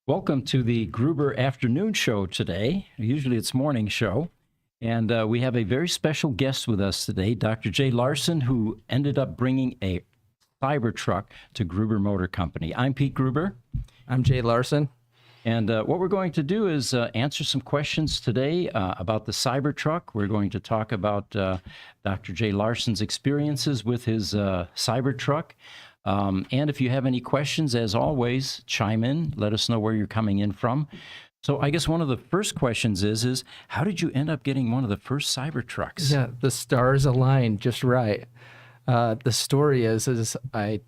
Welcome to the Gruber Afternoon Show today. Usually it's morning show. And we have a very special guest with us today, Dr. Jay Larson, who ended up bringing a Cybertruck to Gruber Motor Company. I'm Pete Gruber. I'm Jay Larson. And what we're going to do is answer some questions today about the Cybertruck. We're going to talk about Dr. Jay Larson's experiences with his Cybertruck. And if you have any questions, as always, chime in. Let us know where you're coming in from. So I guess one of the first questions is how did you end up getting one of the first Cybertrucks? Yeah, the stars aligned just right. The story is I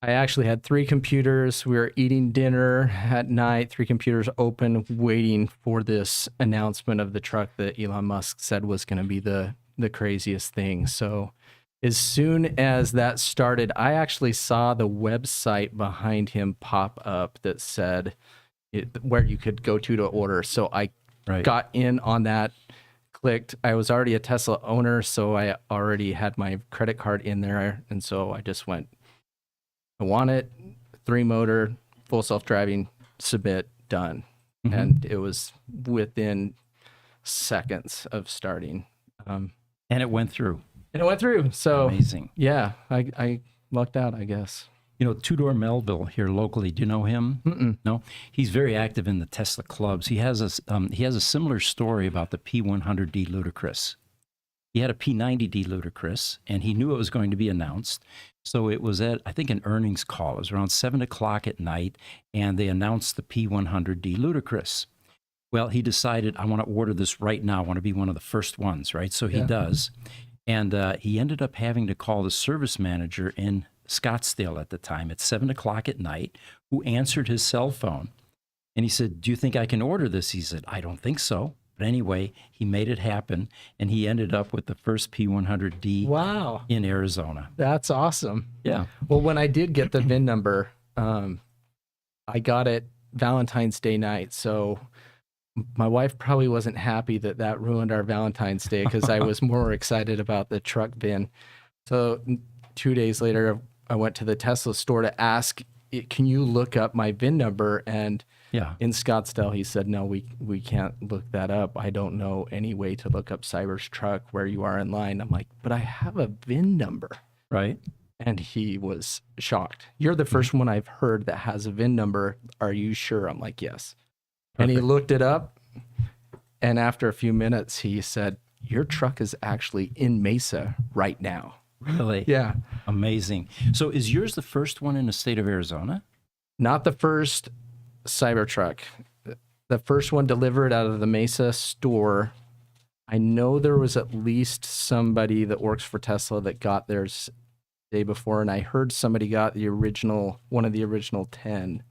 actually had 3 computers. We were eating dinner at night, 3 computers open, waiting for this announcement of the truck that Elon Musk said was going to be the craziest thing. So as soon as that started, I actually saw the website behind him pop up that said where you could go to order. So I got in on that, clicked. I was already a Tesla owner, so I already had my credit card in there. And so I just went, I want it, 3-motor, full self-driving, submit, done. Mm-hmm. And it was within seconds of starting. And it went through. So amazing. Yeah, I lucked out, I guess. You know, Two-Door Melville here locally. Do you know him? Mm-mm. No, he's very active in the Tesla clubs. He has a similar story about the P100D Ludicrous. He had a P90D Ludicrous, and he knew it was going to be announced. So it was at, I think, an earnings call. It was around 7 o'clock at night, and they announced the P100D Ludicrous. Well, he decided, I want to order this right now. I want to be one of the first ones, right? So he does. And he ended up having to call the service manager in Scottsdale at the time at 7 o'clock at night, who answered his cell phone. And he said, do you think I can order this? He said, I don't think so. But anyway, he made it happen, and he ended up with the first P100D in Arizona. That's awesome. Yeah. Well, when I did get the VIN number, I got it Valentine's Day night. So my wife probably wasn't happy that ruined our Valentine's Day because I was more excited about the truck VIN. So 2 days later, I went to the Tesla store to ask, can you look up my VIN number? And in Scottsdale, he said, no, we can't look that up. I don't know any way to look up Cybertruck where you are in line. I'm like, but I have a VIN number. Right. And he was shocked. You're the first one I've heard that has a VIN number. Are you sure? I'm like, yes. Perfect. And he looked it up. And after a few minutes, he said, your truck is actually in Mesa right now. Really? Yeah. Amazing. So is yours the first one in the state of Arizona? Not the first Cybertruck. The first one delivered out of the Mesa store. I know there was at least somebody that works for Tesla that got theirs the day before, and I heard somebody got one of the original 10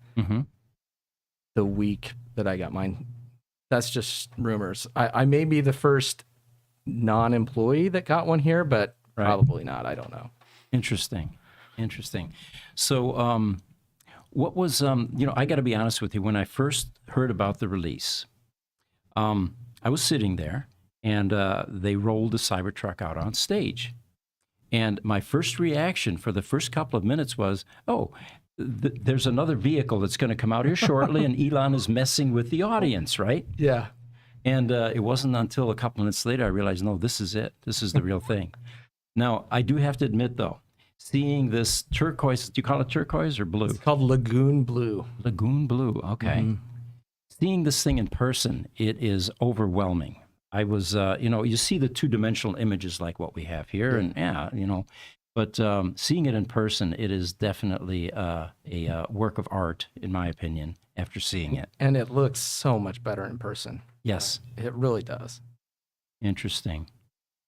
the week that I got mine. That's just rumors. I may be the first non-employee that got one here, but probably not. I don't know. Interesting. So, what was, I got to be honest with you. When I first heard about the release, I was sitting there, and they rolled the Cybertruck out on stage. And my first reaction for the first couple of minutes was, there's another vehicle that's going to come out here shortly, and Elon is messing with the audience, right? Yeah. And it wasn't until a couple minutes later I realized, no, this is it. This is the real thing. Now, I do have to admit, though, seeing this turquoise, do you call it turquoise or blue? It's called Lagoon Blue. Lagoon Blue, okay. Mm-hmm. Seeing this thing in person, it is overwhelming. I was, you see the two-dimensional images like what we have here, and but seeing it in person, it is definitely a work of art, in my opinion, after seeing it. And it looks so much better in person. Yes. It really does. Interesting.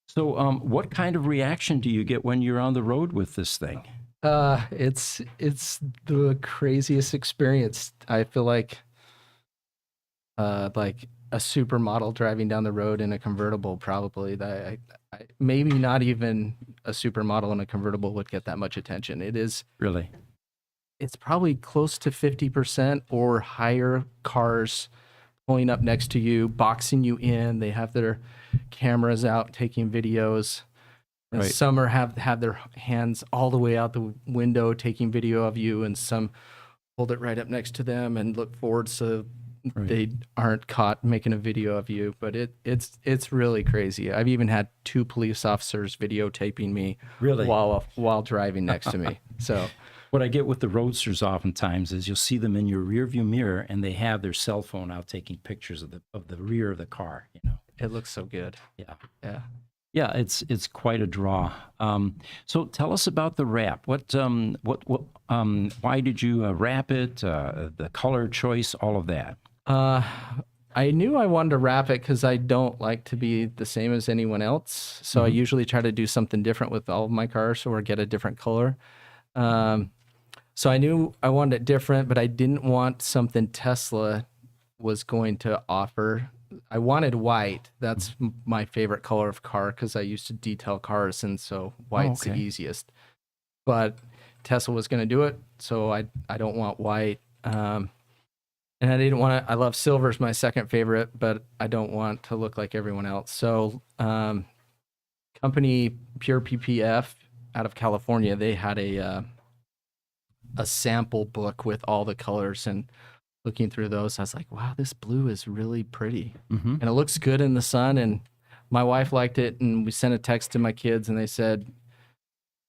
So what kind of reaction do you get when you're on the road with this thing? It's the craziest experience. I feel like a supermodel driving down the road in a convertible, probably. I maybe not even a supermodel in a convertible would get that much attention. It is really. It's probably close to 50% or higher cars pulling up next to you, boxing you in. They have their cameras out taking videos. And some have their hands all the way out the window taking video of you, and some hold it right up next to them and look forward so Right. they aren't caught making a video of you. But it's really crazy. I've even had 2 police officers videotaping me Really? while driving next to me. So What I get with the roadsters oftentimes is you'll see them in your rearview mirror, and they have their cell phone out taking pictures of the rear of the car. it looks so good. Yeah. Yeah. Yeah, it's quite a draw. So tell us about the wrap. Why did you wrap it? The color choice, all of that. I knew I wanted to wrap it because I don't like to be the same as anyone else. So I usually try to do something different with all of my cars or get a different color. So I knew I wanted it different, but I didn't want something Tesla was going to offer. I wanted white. That's my favorite color of car because I used to detail cars, and so white's the okay. easiest. But Tesla was going to do it, so I don't want white. And I didn't want to. I love silver is my second favorite, but I don't want to look like everyone else. So, company Pure PPF out of California, they had a sample book with all the colors, and looking through those, I was like, wow, this blue is really pretty, and it looks good in the sun. And my wife liked it, and we sent a text to my kids, and they said,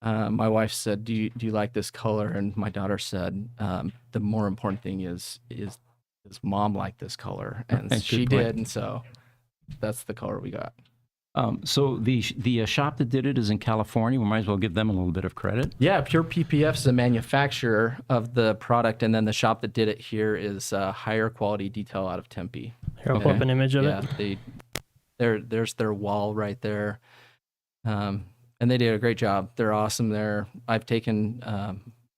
my wife said, "Do you like this color?" And my daughter said, "The more important thing is does mom like this color?" And Good she point. did, and so that's the color we got. So the shop that did it is in California. We might as well give them a little bit of credit. Yeah, Pure PPF is the manufacturer of the product, and then the shop that did it here is Higher Quality Detail out of Tempe. Here, I'll pull up an image of Yeah, it. there's their wall right there, and they did a great job. They're awesome there. I've taken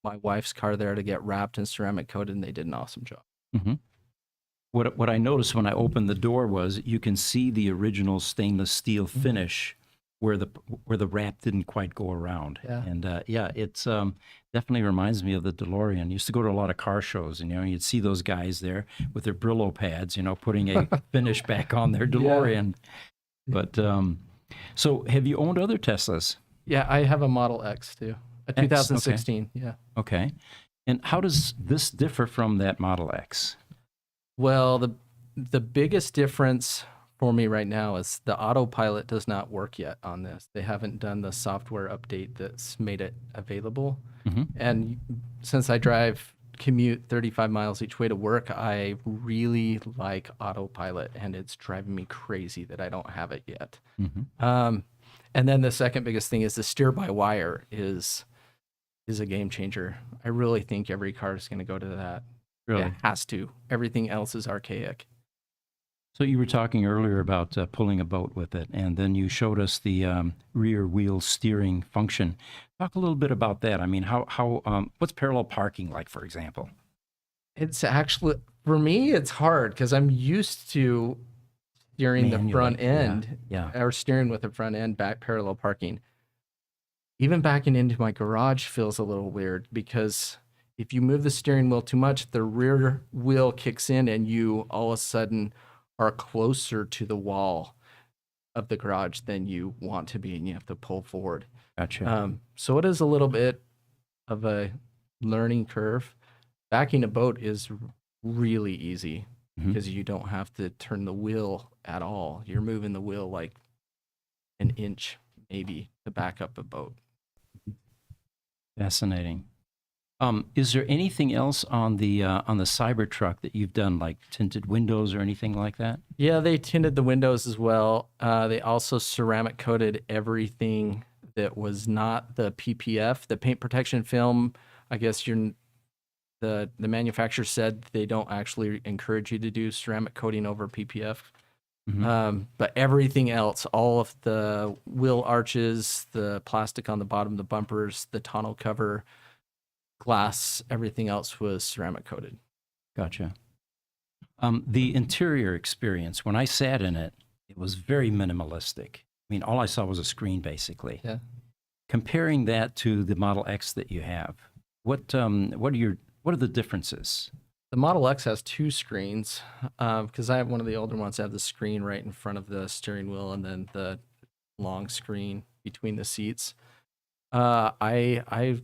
my wife's car there to get wrapped and ceramic coated, and they did an awesome job. hmm What I noticed when I opened the door was you can see the original stainless steel finish where the wrap didn't quite go around. Yeah. And yeah, it's definitely reminds me of the DeLorean. I used to go to a lot of car shows, and you'd see those guys there with their Brillo pads, putting a finish back on their DeLorean. But so have you owned other Teslas? Yeah, I have a Model X too, a okay. 2016. Yeah. Okay. And how does this differ from that Model X? Well, the biggest difference for me right now is the autopilot does not work yet on this. They haven't done the software update that's made it available. And since I commute 35 miles each way to work, I really like autopilot, and it's driving me crazy that I don't have it yet. And then the second biggest thing is the steer-by-wire is a game changer. I really think every car is going to go to that. Really? It has to. Everything else is archaic. So you were talking earlier about pulling a boat with it, and then you showed us the rear wheel steering function. Talk a little bit about that. I mean, what's parallel parking like, for example? It's actually, for me, it's hard because I'm used to steering the front Manually, end, yeah. or steering with the front end back parallel parking. Even backing into my garage feels a little weird because if you move the steering wheel too much, the rear wheel kicks in and you all of a sudden are closer to the wall of the garage than you want to be, and you have to pull forward. Gotcha. So it is a little bit of a learning curve. Backing a boat is really easy because you don't have to turn the wheel at all. You're moving the wheel like an inch maybe to back up a boat. Fascinating. Is there anything else on the Cybertruck that you've done, like tinted windows or anything like that? Yeah, they tinted the windows as well. They also ceramic coated everything that was not the PPF, the paint protection film. I guess the manufacturer said they don't actually encourage you to do ceramic coating over PPF. But everything else, all of the wheel arches, the plastic on the bottom, the bumpers, the tonneau cover, glass, everything else was ceramic coated. Gotcha. The interior experience, when I sat in it, it was very minimalistic. I mean, all I saw was a screen, basically. Yeah. Comparing that to the Model X that you have, what are the differences? The Model X has 2 screens because I have one of the older ones. I have the screen right in front of the steering wheel and then the long screen between the seats. I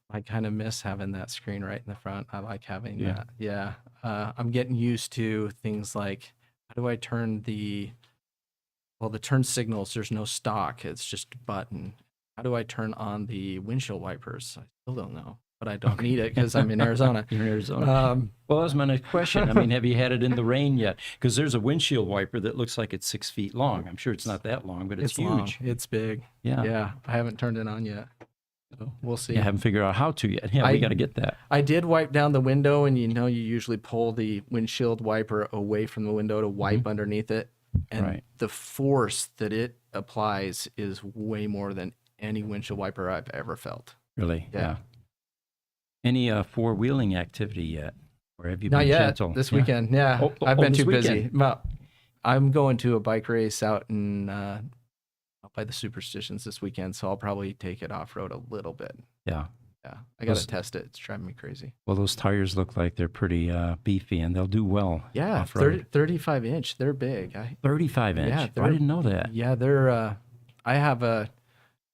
I kind of miss having that screen right in the front. I like having Yeah. that. Yeah. I'm getting used to things like how do I turn the turn signals, there's no stock. It's just a button. How do I turn on the windshield wipers? I still don't know, but I don't need it because I'm in Arizona. You're in Arizona. Um, Well, that's my next question. I mean, have you had it in the rain yet? Because there's a windshield wiper that looks like it's 6 feet long. I'm sure it's not that long, but it's huge. long. It's big. Yeah. Yeah. I haven't turned it on yet. So we'll see. You haven't figured out how to yet. Yeah, we got to get that. I did wipe down the window, and you usually pull the windshield wiper away from the window to wipe underneath it. And Right. the force that it applies is way more than any windshield wiper I've ever felt. Really? Yeah. Any four-wheeling activity yet? Or have you Not been yet. gentle? This Yeah. weekend. Yeah. I've been this too busy. weekend. Well, I'm going to a bike race out in out by the Superstitions this weekend, so I'll probably take it off road a little bit. Yeah. Yeah. I got Those- to test it. It's driving me crazy. Well, those tires look like they're pretty beefy, and they'll do well Yeah. off-road. 35 inch. They're big. 35 inch? Yeah, I they're- didn't know that. Yeah, they're. I have a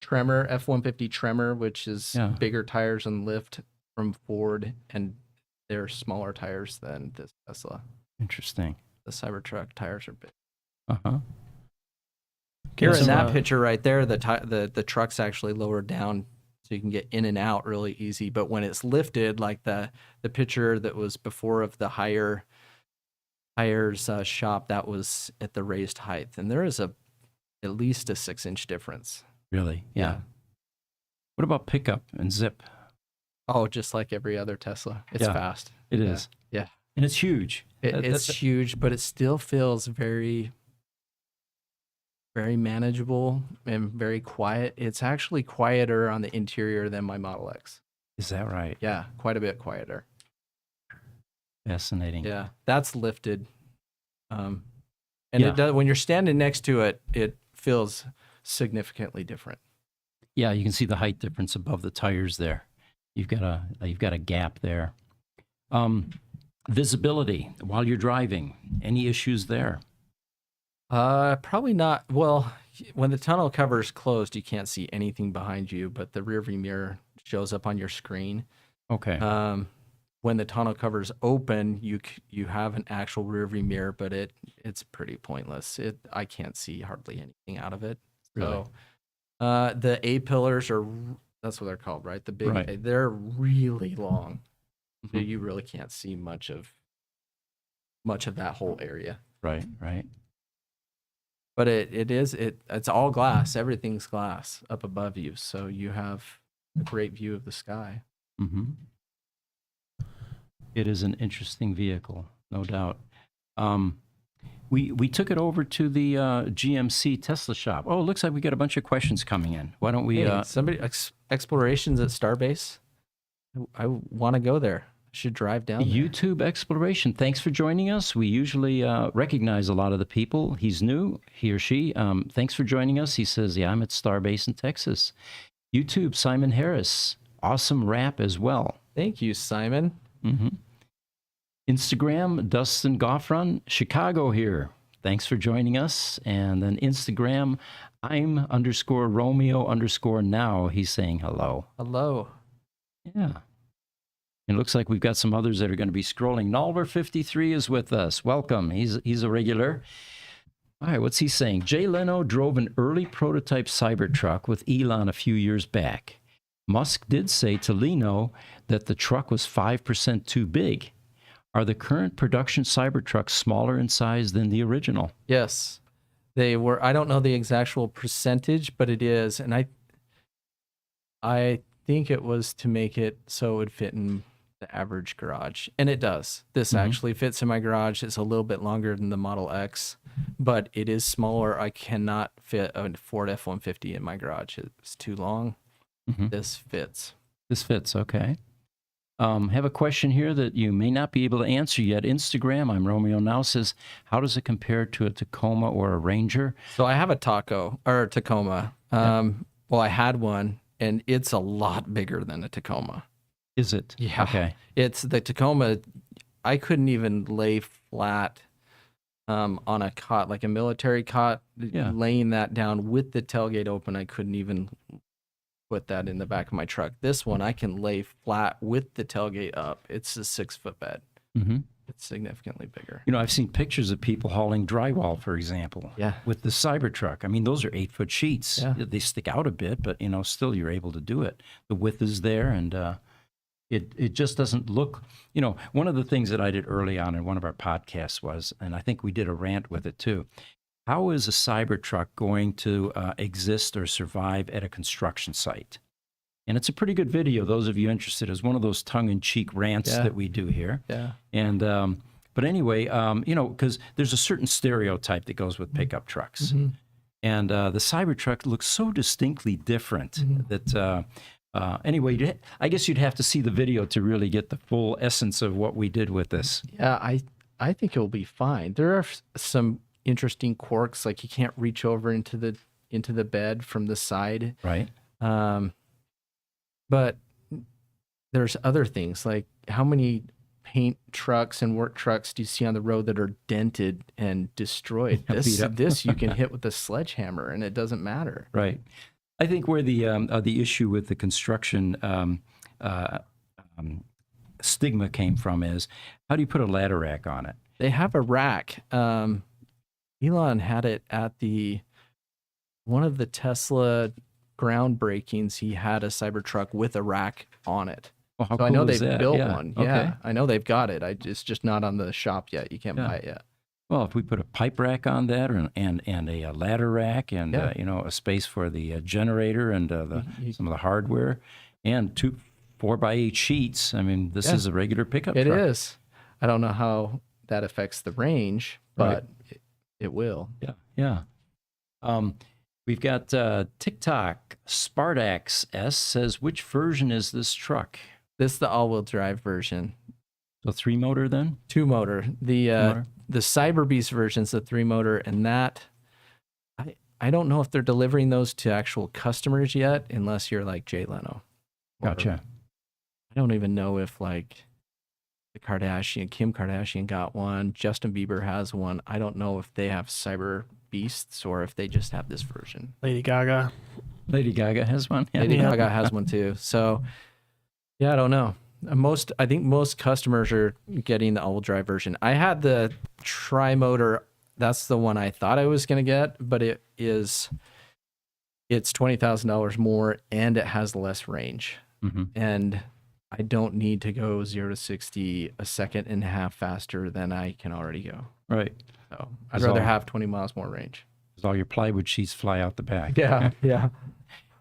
Tremor F-150 Tremor, which is Yeah. bigger tires and lift from Ford, and they're smaller tires than this Tesla. Interesting. The Cybertruck tires are big. Uh-huh. Here in some, that picture right there, the truck's actually lowered down, so you can get in and out really easy. But when it's lifted, like the picture that was before of the higher tires shop, that was at the raised height, and there is at least a 6-inch difference. Really? Yeah. What about pickup and zip? Oh, just like every other Tesla. It's Yeah. fast. It Yeah. is. Yeah. And it's huge. It's huge, but it still feels very, very manageable and very quiet. It's actually quieter on the interior than my Model X. Is that right? Yeah, quite a bit quieter. Fascinating. Yeah, that's lifted. And Yeah. it does, when you're standing next to it, it feels significantly different. Yeah, you can see the height difference above the tires there. You've got a gap there. Visibility while you're driving. Any issues there? Probably not. Well, when the tunnel cover is closed, you can't see anything behind you, but the rearview mirror shows up on your screen. Okay. When the tonneau cover's open, you have an actual rearview mirror, but it's pretty pointless. I can't see hardly anything out of it. Really? So, the A pillars that's what they're called, right? The big Right. they're really long, so Mhm. you really can't see much of that whole area. Right. Right. But it's all glass. Everything's glass up above you, so you have a great view of the sky. Mm-hmm. It is an interesting vehicle, no doubt. We took it over to the GMC Tesla shop. Oh, it looks like we got a bunch of questions coming in. Why don't we? Hey, somebody explorations at Starbase. I want to go there. I should drive down there. YouTube exploration. Thanks for joining us. We usually recognize a lot of the people. He's new, he or she. Thanks for joining us. He says, "Yeah, I'm at Starbase in Texas." YouTube, Simon Harris. Awesome rap as well. Thank you, Simon. Mm-hmm. Instagram, Dustin Goffron, Chicago here. Thanks for joining us. And then Instagram, I'm _Romeo_now. He's saying hello. Hello. Yeah. It looks like we've got some others that are going to be scrolling. Nolver53 is with us. Welcome. He's a regular. All right, what's he saying? Jay Leno drove an early prototype Cybertruck with Elon a few years back. Musk did say to Leno that the truck was 5% too big. Are the current production Cybertrucks smaller in size than the original? Yes, they were. I don't know the actual percentage, but it is, and I think it was to make it so it would fit in the average garage, and it does. This actually fits in my garage. It's a little bit longer than the Model X, but it is smaller. I cannot fit a Ford F-150 in my garage. It's too long. This fits. This fits, okay. Have a question here that you may not be able to answer yet. Instagram, I'm Romeo Now, says, how does it compare to a Tacoma or a Ranger? So I have a Tacoma. Well, I had one, and it's a lot bigger than a Tacoma. Is it? Yeah. Okay. It's the Tacoma. I couldn't even lay flat on a cot, like a military cot. Yeah. Laying that down with the tailgate open, I couldn't even put that in the back of my truck. This one I can lay flat with the tailgate up. It's a 6-foot bed. Mm-hmm. It's significantly bigger. You know, I've seen pictures of people hauling drywall, for example, Yeah. with the Cybertruck. I mean, those are 8-foot sheets. Yeah. They stick out a bit, but, you know, still you're able to do it. The width is there, and it just doesn't look, you know, one of the things that I did early on in one of our podcasts was, and I think we did a rant with it too, how is a Cybertruck going to exist or survive at a construction site? And it's a pretty good video, those of you interested. It's one of those tongue-in-cheek rants that we do here. Yeah. And but anyway, you know, because there's a certain stereotype that goes with pickup trucks. Mm-hmm. And the Cybertruck looks so distinctly different that, anyway, I guess you'd have to see the video to really get the full essence of what we did with this. Yeah, I think it'll be fine. There are some interesting quirks, like you can't reach over into the bed from the side. Right. But there's other things, like how many paint trucks and work trucks do you see on the road that are dented and destroyed? This you can hit with a sledgehammer and it doesn't matter. Right. I think where the issue with the construction stigma came from is, how do you put a ladder rack on it? They have a rack. Elon had it at one of the Tesla groundbreakings. He had a Cybertruck with a rack on it. Well, how So I cool know is they've that? built Yeah. one. Okay. Yeah, I know they've got it. It's just not on the shop yet. You can't buy it yet. Well, if we put a pipe rack on that, and a ladder rack, and Yeah. you know, a space for the generator and some of the hardware, and 2 4x8 sheets. I mean, this is a regular pickup It truck. is. I don't know how that affects the range, but it will. Yeah, yeah. We've got TikTok. Spartax S says, which version is this truck? This is the all-wheel drive version. So 3-motor then? 2-motor. The Motor? the Cyberbeast version's the 3-motor, and that I don't know if they're delivering those to actual customers yet, unless you're like Jay Leno. Or Gotcha. I don't even know if like Kim Kardashian got one, Justin Bieber has one. I don't know if they have Cyber Beasts or if they just have this version. Lady Gaga. Lady Gaga has one. Yeah. Lady Gaga has one too. So yeah, I don't know. I think most customers are getting the all-wheel drive version. I had the tri-motor. That's the one I thought I was going to get, but it's $20,000 more and it has less range. Mm-hmm. And I don't need to go 0 to 60 a second and a half faster than I can already go. Right. So I'd Is rather all- have 20 miles more range. Because all your plywood sheets fly out the back. Yeah.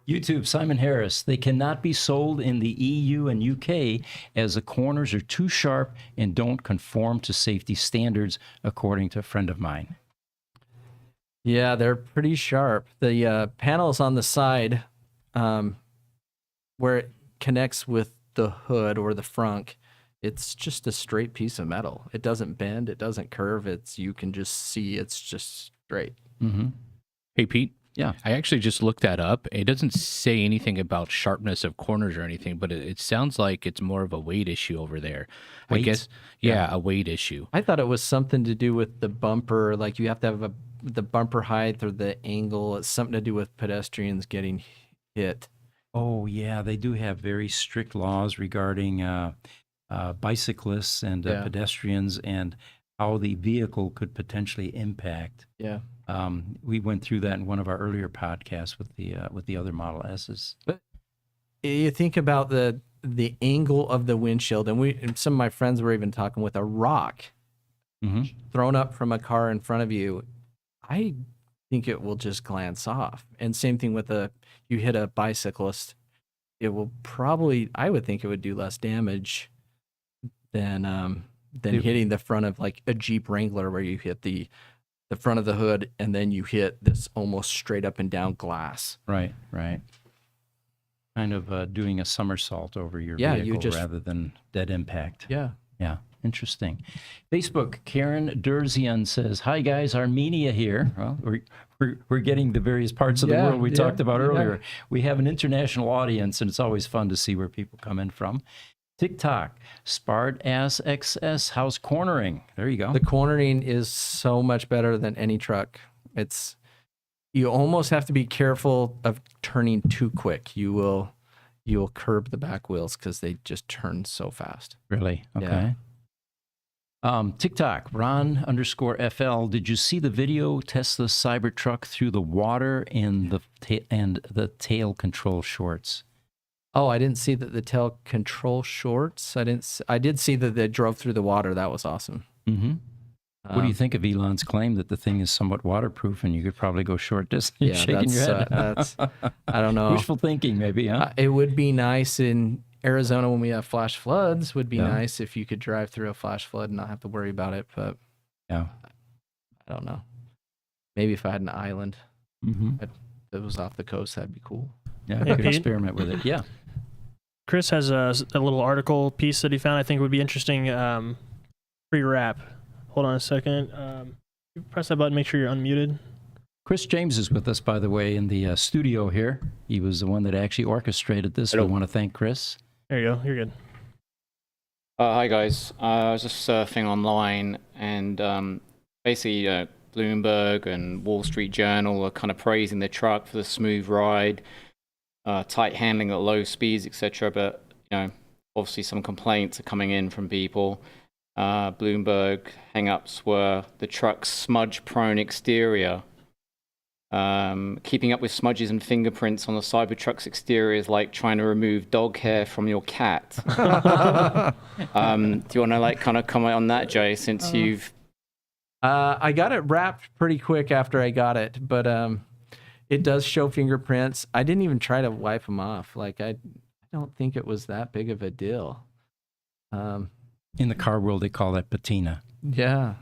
YouTube, Simon Harris, they cannot be sold in the EU and UK as the corners are too sharp and don't conform to safety standards, according to a friend of mine. Yeah, they're pretty sharp. The panels on the side, where it connects with the hood or the frunk, it's just a straight piece of metal. It doesn't bend. It doesn't curve. You can just see it's just straight. Mm-hmm. Hey, Pete. Yeah. I actually just looked that up. It doesn't say anything about sharpness of corners or anything, but it sounds like it's more of a weight issue over there. I Weight? guess, yeah, a weight issue. I thought it was something to do with the bumper. Like you have to have the bumper height or the angle. It's something to do with pedestrians getting hit. Oh, yeah, they do have very strict laws regarding bicyclists and Yeah. pedestrians and how the vehicle could potentially impact. Yeah. We went through that in one of our earlier podcasts with the other Model S's. You think about the angle of the windshield, and some of my friends were even talking with a rock Mm-hmm. thrown up from a car in front of you. I think it will just glance off. And same thing with you hit a bicyclist, it will probably, I would think it would do less damage than hitting the front of like a Jeep Wrangler, where you hit the front of the hood and then you hit this almost straight up and down glass. Right, right. Kind of doing a somersault over your Yeah, you vehicle just- rather than dead impact. Yeah. Yeah, interesting. Facebook, Karen Durzian says, "Hi guys, Armenia here." Well, we're getting the various parts of the Yeah, world we yeah, talked about yeah. earlier. We have an international audience, and it's always fun to see where people come in from. TikTok, Spart-Ass XS, how's cornering? There you go. The cornering is so much better than any truck. It's you almost have to be careful of turning too quick. You will curb the back wheels because they just turn so fast. Really? Okay. Yeah. TikTok, Ron_FL. Did you see the video Tesla Cybertruck through the water and the tail control shorts? Oh, I didn't see that the tail control shorts. I did see that they drove through the water. That was awesome. Mm-hmm. What do you think of Elon's claim that the thing is somewhat waterproof and you could probably go short distance? Yeah, Shaking your head. that's I don't know. Wishful thinking, maybe, huh? It would be nice in Arizona when we have flash floods. Would be Yeah. nice if you could drive through a flash flood and not have to worry about it. But Yeah. I don't know. Maybe if I had an island Mm-hmm. that was off the coast, that'd be cool. Yeah, Hey, we could Pete. experiment with it. Yeah. Chris has a little article piece that he found I think would be interesting pre-wrap. Hold on a second. You press that button, make sure you're unmuted. Chris James is with us, by the way, in the studio here. He was the one that actually orchestrated this. Hello. We want to thank Chris. There you go. You're good. Hi guys, I was just surfing online and basically Bloomberg and Wall Street Journal are kind of praising the truck for the smooth ride, tight handling at low speeds, etc. But obviously some complaints are coming in from people. Bloomberg hang-ups were the truck's smudge-prone exterior. Keeping up with smudges and fingerprints on the Cybertruck's exterior is like trying to remove dog hair from your cat. Do you want to kind of comment on that, Jay, since you've... I got it wrapped pretty quick after I got it, but it does show fingerprints. I didn't even try to wipe them off. Like I don't think it was that big of a deal. In the car world, they call that patina. Yeah.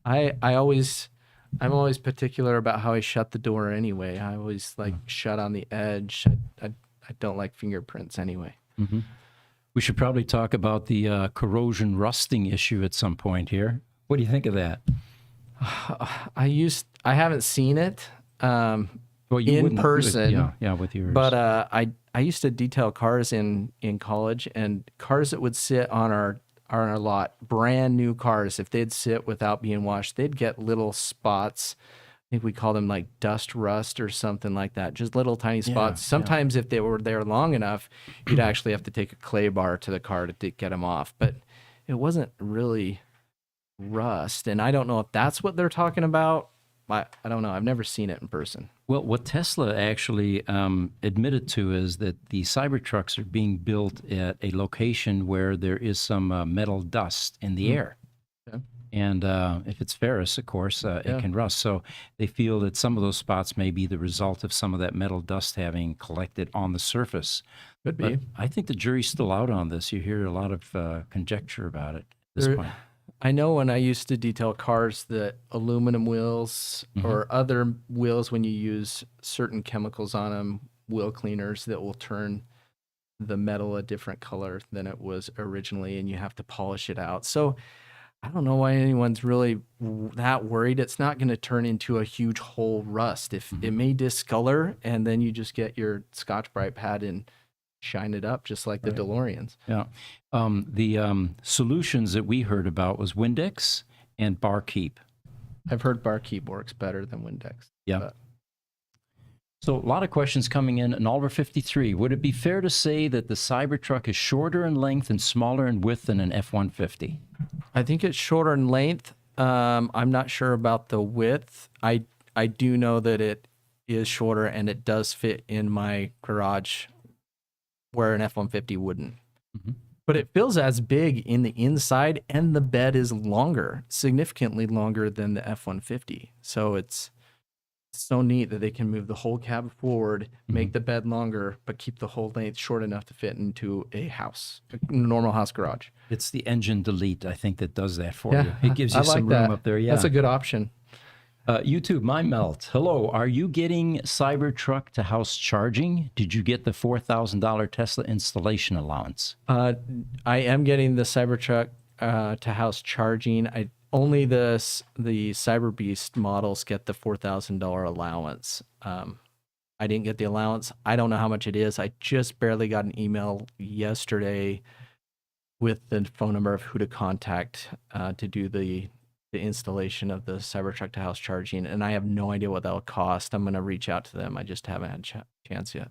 I'm always particular about how I shut the door anyway. I always like shut on the edge. I don't like fingerprints anyway. Mm-hmm. We should probably talk about the corrosion rusting issue at some point here. What do you think of that? I haven't seen it Well, you in wouldn't- person. Yeah, with yours. But I used to detail cars in college, and cars that would sit on our lot, brand new cars, if they'd sit without being washed, they'd get little spots. I think we call them like dust rust or something like that. Just little tiny spots. yeah. Sometimes if they were there long enough, you'd actually have to take a clay bar to the car to get them off. But it wasn't really rust, and I don't know if that's what they're talking about. I don't know. I've never seen it in person. Well, what Tesla actually admitted to is that the Cybertrucks are being built at a location where there is some metal dust in the air. Okay. And if it's ferrous, of course, Yeah. it can rust. So they feel that some of those spots may be the result of some of that metal dust having collected on the surface. Could But be. I think the jury's still out on this. You hear a lot of conjecture about it at this There- point. I know when I used to detail cars that aluminum wheels or other wheels, when you use certain chemicals on them, wheel cleaners that will turn the metal a different color than it was originally, and you have to polish it out. So I don't know why anyone's really that worried. It's not going to turn into a huge whole rust. If it may discolor, and then you just get your Scotch-Brite pad and shine it up, just like the DeLoreans. Yeah. The solutions that we heard about was Windex and Barkeep. I've heard Barkeep works better than Windex. Yeah. but- So a lot of questions coming in Oliver 53. Would it be fair to say that the Cybertruck is shorter in length and smaller in width than an F-150? I think it's shorter in length. I'm not sure about the width. I do know that it is shorter, and it does fit in my garage where an F-150 wouldn't. Mhm. But it feels as big in the inside, and the bed is longer, significantly longer than the F-150. So it's so neat that they can move the whole cab forward, make the bed longer, but keep the whole length short enough to fit into a house, a normal house garage. It's the engine delete, I think, that does that for Yeah, you. It gives you I like some room that. up there. Yeah. That's a good option. YouTube, My Melt. Hello. Are you getting Cybertruck to house charging? Did you get the $4,000 Tesla installation allowance? I am getting the Cybertruck to house charging. Only the Cyber Beast models get the $4,000 allowance. I didn't get the allowance. I don't know how much it is. I just barely got an email yesterday with the phone number of who to contact to do the the installation of the Cybertruck to house charging, and I have no idea what that'll cost. I'm gonna reach out to them. I just haven't had a chance yet.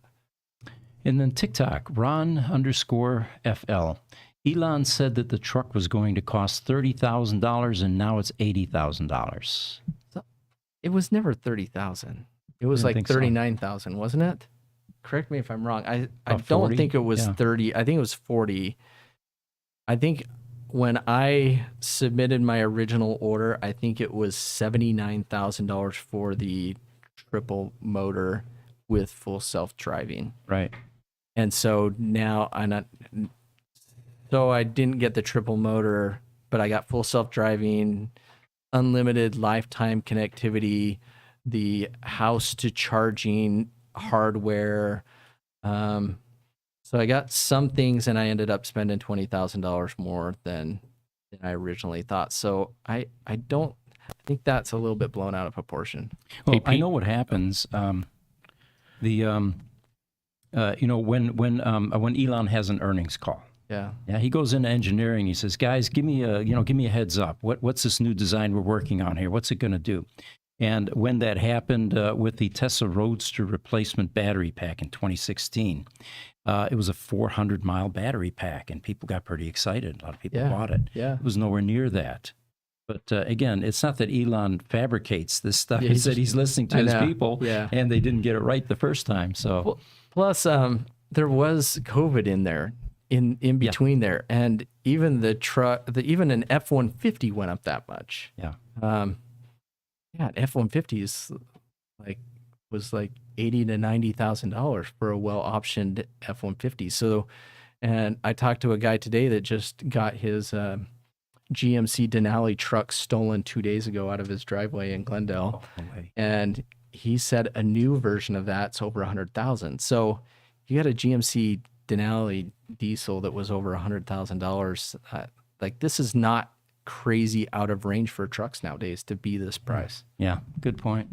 And then TikTok, Ron_FL. Elon said that the truck was going to cost $30,000 and now it's $80,000. It was never 30,000. It was I like think so. 39,000, wasn't it? Correct me if I'm wrong. I About don't 40? think it was Yeah. 30. I think it was 40. I think when I submitted my original order, I think it was $79,000 for the triple motor with full self-driving. Right. And so now so I didn't get the triple motor, but I got full self-driving, unlimited lifetime connectivity, the house to charging hardware. So I got some things, and I ended up spending $20,000 more than I originally thought. So I think that's a little bit blown out of proportion. Well, Hey, I Pete. know what happens. When Elon has an earnings call, Yeah. yeah, he goes into engineering. He says, "Guys, give me a heads up. What's this new design we're working on here? What's it going to do?" And when that happened with the Tesla Roadster replacement battery pack in 2016, it was a 400-mile battery pack, and people got pretty excited. A lot of people Yeah. bought it. Yeah. It was nowhere near that. But again, it's not that Elon fabricates this stuff. Yeah, It's that he's listening to I his know. people, Yeah. and they didn't get it right the first time. So, Plus, there was COVID in there, in between there, and even the truck, even an F-150 went up that much. yeah. An F-150 was like $80,000 to $90,000 for a well-optioned F-150. So, and I talked to a guy today that just got his GMC Denali truck stolen 2 days ago out of his driveway in Glendale. No way. And he said a new version of that's over 100,000. So you had a GMC Denali diesel that was over $100,000. Like, this is not crazy out of range for trucks nowadays to be this price. Yeah, good point.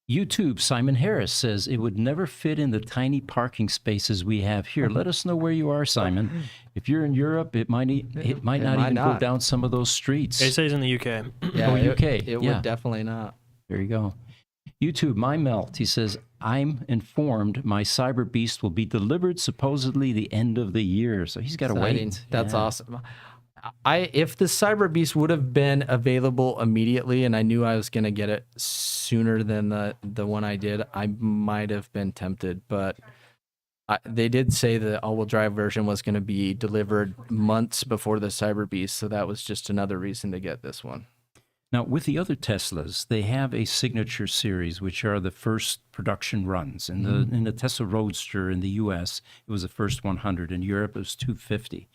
YouTube, Simon Harris says it would never fit in the tiny parking spaces we have here. Let us know where you are, Simon. If you're in Europe, it might not might even go not. down some of those streets. They say he's in the UK. Yeah, Oh, it- UK, It yeah. would definitely not. There you go. YouTube, My Melt, he says, I'm informed my Cyber Beast will be delivered supposedly the end of the year. So he's got to Exciting. wait. That's Yeah. awesome. If the Cyber Beast would have been available immediately, and I knew I was going to get it sooner than the one I did, I might have been tempted. But they did say the all-wheel drive version was going to be delivered months before the Cyber Beast, so that was just another reason to get this one. Now, with the other Teslas, they have a signature series, which are the first production runs. In the Tesla Roadster in the U.S., it was the first 100. In Europe, it was 250.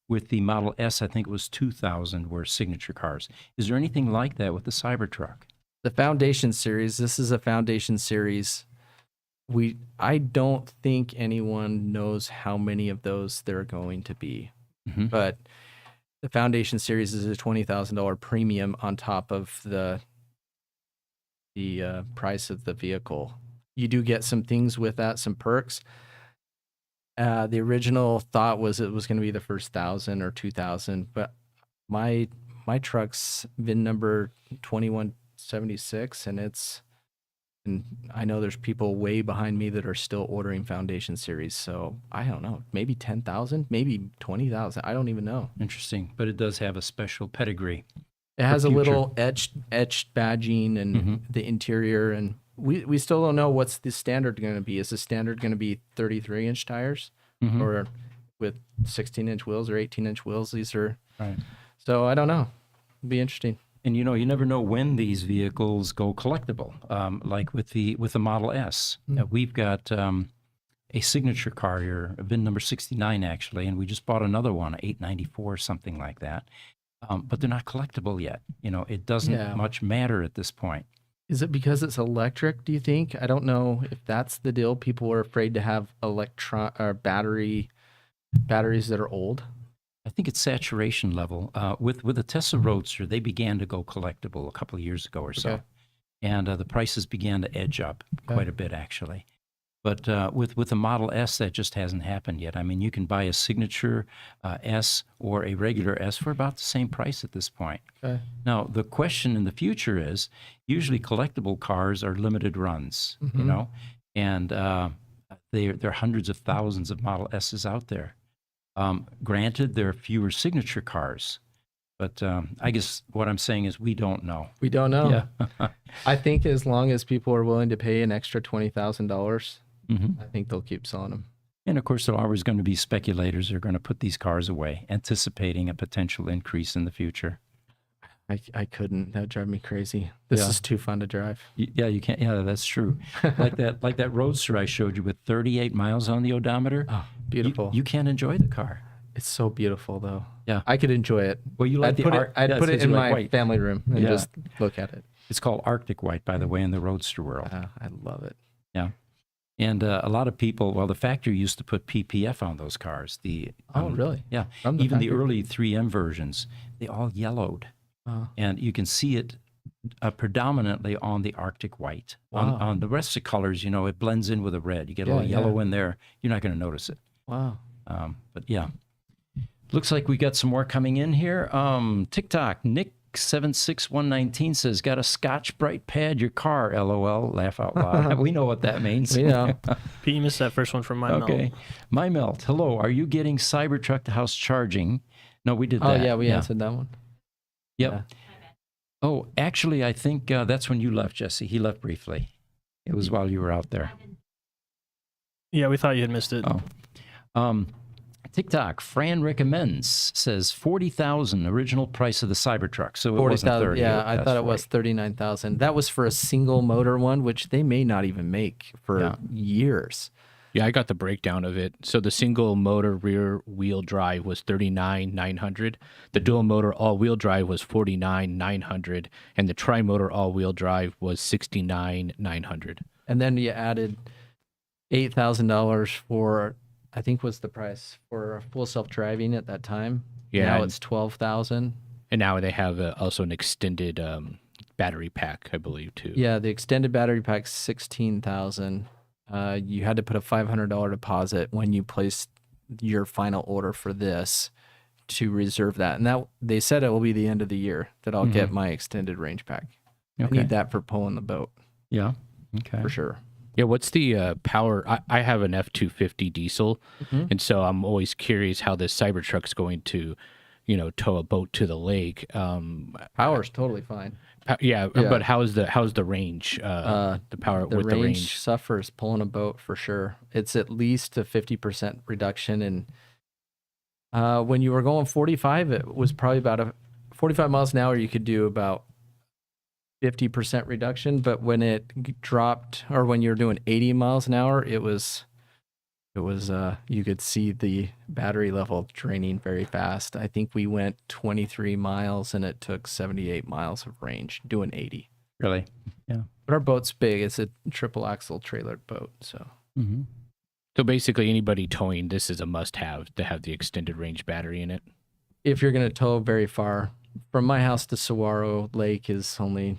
With the Model S, I think it was 2,000 were signature cars. Is there anything like that with the Cybertruck? The Foundation series, this is a Foundation series. I don't think anyone knows how many of those there are going to be. Mhm. But the Foundation series is a $20,000 premium on top of the price of the vehicle. You do get some things with that, some perks. The original thought was it was going to be the first 1,000 or 2,000, but my truck's VIN number 2176, and I know there's people way behind me that are still ordering Foundation series. So I don't know, maybe 10,000, maybe 20,000. I don't even know. Interesting. But it does have a special pedigree. It has a future. little etched badging and the interior, and we still don't know what's the standard going to be. Is the standard going to be 33-inch tires or with 16-inch wheels or 18-inch wheels? These are Right. so I don't know. It'll be interesting. And you never know when these vehicles go collectible. Like with the Model S, we've got a signature car here, a VIN number 69 actually, and we just bought another one, 894, something like that. But they're not collectible yet. It doesn't much matter at this point. Is it because it's electric, do you think? I don't know if that's the deal. People are afraid to have batteries that are old. I think it's saturation level. With the Tesla Roadster, they began to go collectible a couple of years ago or so. Okay. And the prices began to edge up quite a bit, actually. But with the Model S, that just hasn't happened yet. I mean, you can buy a Signature S or a regular S for about the same price at this point. Okay. Now, the question in the future is, usually collectible cars are limited runs, you know, and there are hundreds of thousands of Model S's out there. Granted, there are fewer signature cars, but I guess what I'm saying is we don't know. We don't know. Yeah. I think as long as people are willing to pay an extra $20,000, Mhm. I think they'll keep selling them. And of course, there are always going to be speculators who are going to put these cars away, anticipating a potential increase in the future. I couldn't. That would drive me crazy. This Yeah. is too fun to drive. Yeah, you can't. Yeah, that's true. like that Roadster I showed you with 38 miles on the odometer. Oh, beautiful. You can't enjoy the car. It's so beautiful, though. Yeah. I could enjoy it. Well, you like I'd the put it, art. I'd yeah, put it because in you my like white. family room and Yeah. just look at it. It's called Arctic White, by the way, in the Roadster world. I love it. Yeah. And a lot of people, well, the factory used to put PPF on those cars. Oh, really? Yeah. From the Even the factory? early 3M versions, they all yellowed. Oh. And you can see it predominantly on the Arctic White. Wow. On the rest of the colors, you know, it blends in with the red. You get a little Yeah, yellow in there. You're not going to notice it. Wow. But yeah. Looks like we got some more coming in here. TikTok, Nick76119 says, got a Scotch Brite pad your car, LOL. Laugh out loud. We know what that means. We know. Pete, you missed that first one from my Okay. My Melt, hello. Are you getting Cybertruck to house charging? No, we did Oh, that. yeah, we answered that one. Yep. Yeah. Oh, actually, I think that's when you left, Jesse. He left briefly. It was while you were out there. Yeah, we thought you had missed it. Oh. TikTok, Fran recommends, says 40,000 original price of the Cybertruck. So it wasn't 40,000. 30. Yeah, I That's thought it was 40. 39,000. That was for a single motor one, which they may not even make for Yeah. years. Yeah, I got the breakdown of it. So the single motor rear wheel drive was 39,900. The dual motor all wheel drive was 49,900, and the tri motor all wheel drive was 69,900. And then you added $8,000 for, I think was the price for full self-driving at that time. Yeah, Now and- it's 12,000. And now they have also an extended battery pack, I believe, too. Yeah, the extended battery pack's 16,000. You had to put a $500 deposit when you placed your final order for this to reserve that. And that they said it will be the end of the year that I'll get my extended range pack. I Okay. need that for pulling the boat Yeah. Okay. for sure. Yeah, what's the power? I have an F-250 diesel, and so I'm always curious how this Cybertruck's going to, tow a boat to the lake. Power's totally fine. Yeah, Yeah. but how's the range? The power The with range the range. suffers pulling a boat for sure. It's at least a 50% reduction. And when you were going 45, it was probably about a 45 miles an hour. You could do about 50% reduction. But when it dropped, or when you're doing 80 miles an hour, it was you could see the battery level draining very fast. I think we went 23 miles and it took 78 miles of range doing 80. Really? Yeah. But our boat's big. It's a triple axle trailered boat. So Mm-hmm. So basically, anybody towing this is a must-have to have the extended range battery in it. if you're going to tow very far, from my house to Saguaro Lake is only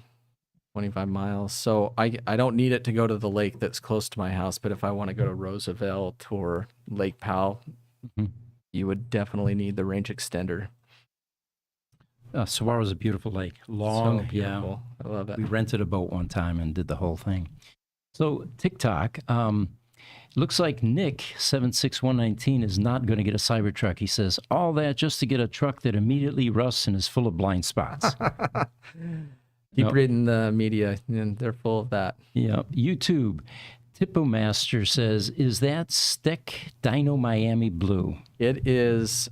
25 miles. So I don't need it to go to the lake that's close to my house. But if I want to go to Roosevelt or Lake Powell, Mhm. you would definitely need the range extender. Saguaro's a beautiful lake. Long, So beautiful. I love it. We rented a boat one time and did the whole thing. So TikTok, looks like Nick76119 is not going to get a Cybertruck. He says, all that just to get a truck that immediately rusts and is full of blind spots. Keep Nope. reading the media, and they're full of that. Yeah. YouTube, Tippomaster says, is that Steck Dino Miami Blue? It is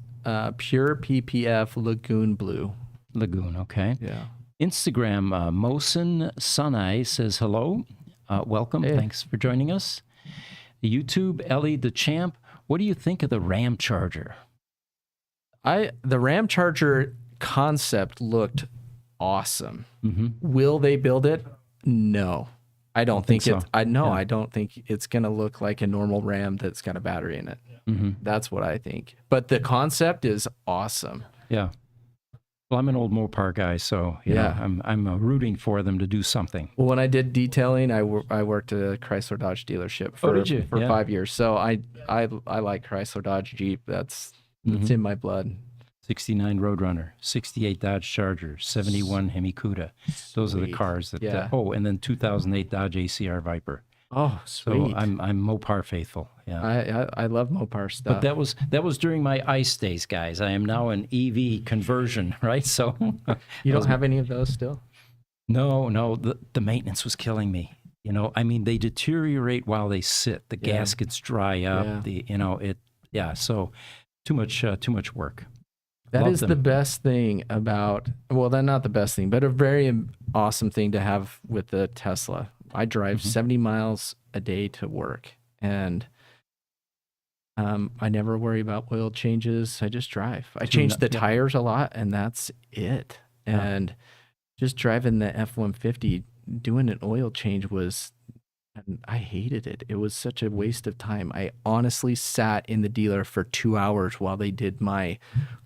pure PPF Lagoon Blue. Lagoon, okay. Yeah. Instagram, Mosin Sunai says hello. Welcome. Hey. Thanks for joining us. YouTube, Ellie the Champ, what do you think of the Ram Charger? The Ram Charger concept looked awesome. Mm-hmm. Will they build it? No. I don't think so. it's I don't think it's going to look like a normal Ram that's got a battery in it. Mm-hmm. That's what I think. But the concept is awesome. Yeah. Well, I'm an old Mopar guy, so you know, I'm rooting for them to do something. Well, when I did detailing, I worked at a Chrysler Dodge dealership for did you? Yeah. 5 years. So I like Chrysler Dodge Jeep. That's in my blood. 69 Roadrunner, 68 Dodge Charger, 71 Hemi Cuda. Those are the Sweet. cars that. Yeah. And then 2008 Dodge ACR Viper. Oh, sweet. So I'm Mopar faithful. Yeah. I love Mopar stuff. But that was during my ICE days, guys. I am now an EV conversion, right? So you don't have any of those still? no. The maintenance was killing me. You know, I mean, they deteriorate while they sit. The gaskets dry up. So too much work. That Love is them. the best thing about, well, that's not the best thing, but a very awesome thing to have with the Tesla. I drive 70 miles a day to work, and I never worry about oil changes. I just drive. I change the tires a lot, and that's it. And just driving the F-150, doing an oil change I hated it. It was such a waste of time. I honestly sat in the dealer for 2 hours while they did my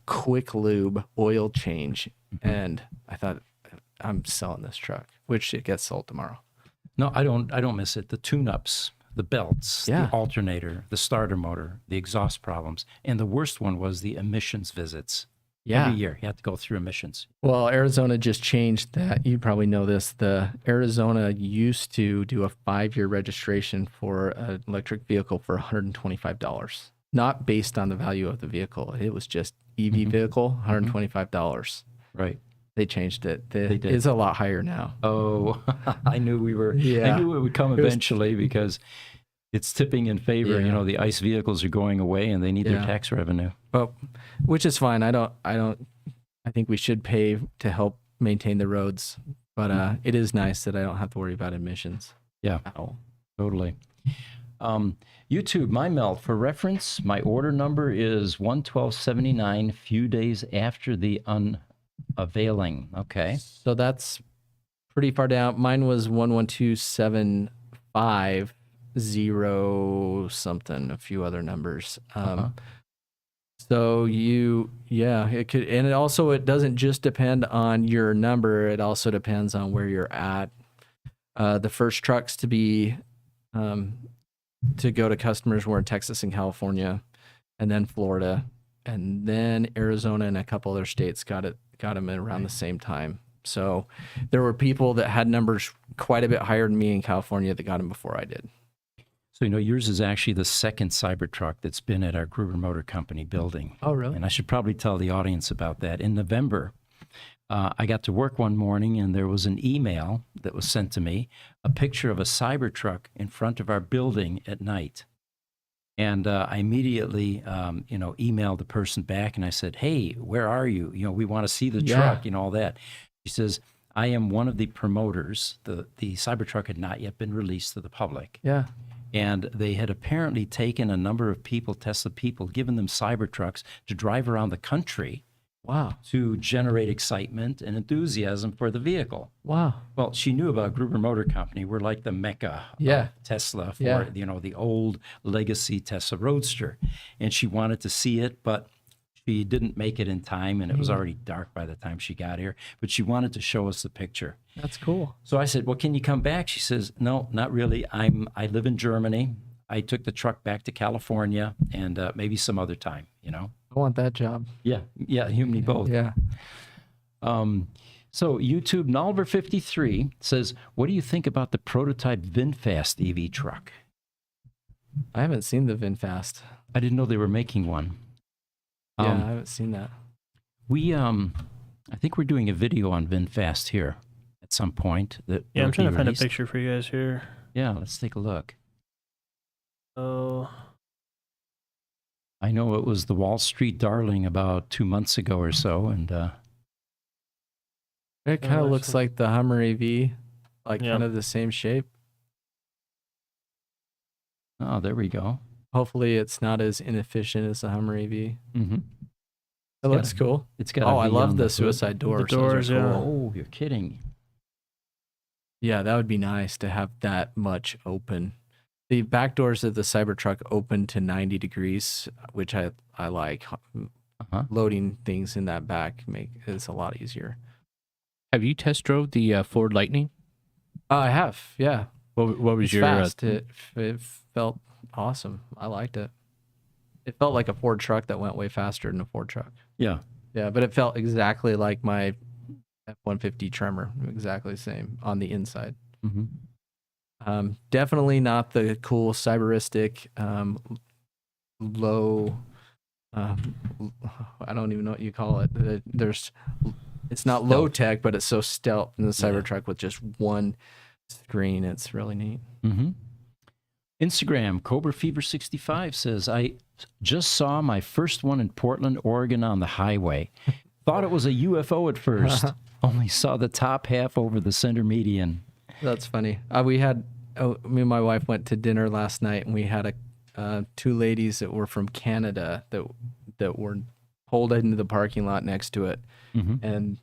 quick lube oil change. And I thought, I'm selling this truck, which it gets sold tomorrow. No, I don't miss it. The tune-ups, the belts, the alternator, the starter motor, the exhaust problems, and the worst one was the emissions visits. Yeah. Every year you have to go through emissions. Well, Arizona just changed that. You probably know this. The Arizona used to do a 5-year registration for an electric vehicle for $125, not based on the value of the vehicle. It was just EV vehicle, $125. Right. They changed it. They did. It's a lot higher now. Oh, I knew I knew it would come eventually because it's tipping in favor. Yeah. You know, the ICE vehicles are going away and they need their tax revenue. Well, which is fine. I think we should pay to help maintain the roads, but it is nice that I don't have to worry about emissions. Yeah, At all. totally. YouTube, my melt for reference, my order number is 11279, few days after the unavailing. Okay. So that's pretty far down. Mine was 11275 something, a few other numbers. So it could, and it doesn't just depend on your number. It also depends on where you're at. The first trucks to be, to go to customers were in Texas and California, and then Florida, and then Arizona and a couple other states got them in around the same time. So there were people that had numbers quite a bit higher than me in California that got them before I did. So, you know, yours is actually the second Cybertruck that's been at our Gruber Motor Company building. Oh, really? And I should probably tell the audience about that. In November, I got to work one morning and there was an email that was sent to me, a picture of a Cybertruck in front of our building at night. And I immediately, emailed the person back and I said, hey, where are you? You know, we want to see the truck and all that. She says, I am one of the promoters. The Cybertruck had not yet been released to the public. Yeah. And they had apparently taken a number of people, Tesla people, given them Cybertrucks to drive around the country. Wow. To generate excitement and enthusiasm for the vehicle. Wow. Well, she knew about Gruber Motor Company. We're like the mecca of Tesla for, the old legacy Tesla Roadster. And she wanted to see it, but she didn't make it in time, and it was already dark by the time she got here. But she wanted to show us the picture. That's cool. So I said, well, can you come back? She says, no, not really. I live in Germany. I took the truck back to California, and maybe some other time, you know. I want that job. Yeah, you and me both. Yeah. So YouTube Nolver53 says, what do you think about the prototype VinFast EV truck? I haven't seen the VinFast. I didn't know they were making one. Yeah, I haven't seen that. We, I think we're doing a video on VinFast here at some point. I'm trying to find a picture for you guys here. Yeah, let's take a look. Oh. I know it was the Wall Street darling about 2 months ago or so, and it kind of looks like the Hummer AV, like Yeah. kind of the same shape. oh, there we go. Hopefully, it's not as inefficient as the Hummer AV. Mm-hmm. It looks cool. It's got. Oh, I love on the hood. suicide doors. The doors, Those are yeah. cool. Oh, you're kidding. Yeah, that would be nice to have that much open. The back doors of the Cybertruck open to 90 degrees, which I like. Uh-huh. loading things in that back is a lot easier. Have you test drove the Ford Lightning? I have, yeah. What was It's your fast. It felt awesome. I liked it. It felt like a Ford truck that went way faster than a Ford truck. Yeah. Yeah, but it felt exactly like my F-150 Tremor, exactly the same on the inside. Mm-hmm. Definitely not the cool cyberistic low. I don't even know what you call it. It's not low tech, but it's so stealth in the Cybertruck with just one screen. It's really neat. Mm-hmm. Instagram, Cobra Fever 65 says, I just saw my first one in Portland, Oregon on the highway. Thought it was a UFO at first. Only saw the top half over the center median. That's funny. Me and my wife went to dinner last night, and we had two ladies that were from Canada that were pulled into the parking lot next to it, and